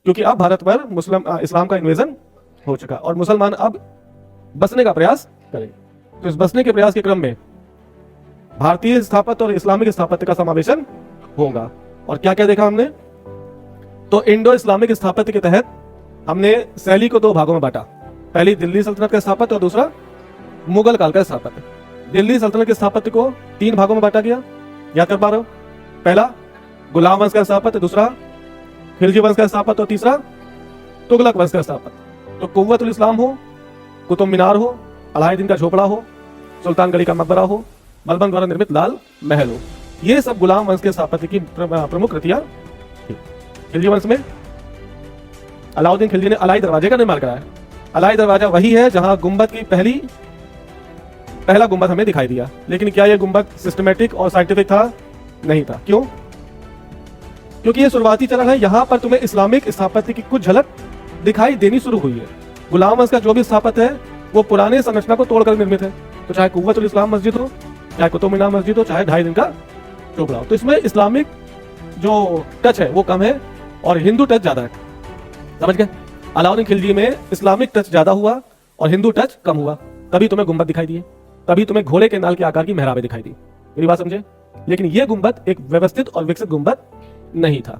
क्योंकि अब भारत पर इस्लाम का इन्वेजन हो चुका और मुसलमान अब बसने का प्रयास करेंगे। तो इस बसने के प्रयास के क्रम में भारतीय स्थापत्य और इस्लामिक स्थापत्य का समावेशन होगा। और क्या क्या देखा हमने, तो इंडो इस्लामिक स्थापत्य के तहत हमने शैली को दो भागों में बांटा। पहली दिल्ली सल्तनत का स्थापत्य और दूसरा मुगल काल का स्थापत्य। दिल्ली सल्तनत के स्थापत्य को तीन भागों में बांटा गया, याद कर पा रहे हो? पहला गुलाम वंश का स्थापत्य, दूसरा खिलजी वंश का स्थापत्य और तीसरा तुगलक वंश का स्थापत्य। तो कुव्वतुल इस्लाम हो, कुतुब मीनार हो, अलाउद्दीन का झोपड़ा हो, सुल्तानगढ़ी का मकबरा हो, बलबन द्वारा निर्मित लाल महल हो, ये सब गुलाम वंश के स्थापत्य की प्रमुख कृतियां थी। खिलजी वंश में अलाउद्दीन खिलजी ने अलाई दरवाजे का निर्माण कराया। अलाई दरवाजा वही है जहां गुंबद की पहला गुंबद हमें दिखाई दिया। लेकिन क्या यह गुंबद सिस्टमेटिक और साइंटिफिक था? नहीं था। क्यों? क्योंकि ये शुरुआती चरण है, यहां पर तुम्हें इस्लामिक स्थापत्य की कुछ झलक दिखाई देनी शुरू हुई है। गुलाम वंश का जो भी स्थापत्य है वो पुराने संरचना को तोड़कर निर्मित है। तो चाहे कुव्वतुल इस्लाम मस्जिद हो, चाहे कुतुब मीनार मस्जिद हो, चाहे ढाई दिन का झोपड़ा हो, तो इसमें इस्लामिक जो टच है वो कम है और हिंदू टच ज्यादा है। समझ गए? अलाउद्दीन खिलजी में इस्लामिक टच ज्यादा हुआ और हिंदू टच कम हुआ, तभी तुम्हें गुंबद दिखाई दिए, तभी तुम्हें घोड़े के नाल के आकार की मेहराबें दिखाई दी। मेरी बात समझे? लेकिन यह गुंबद एक व्यवस्थित और विकसित गुंबद नहीं था।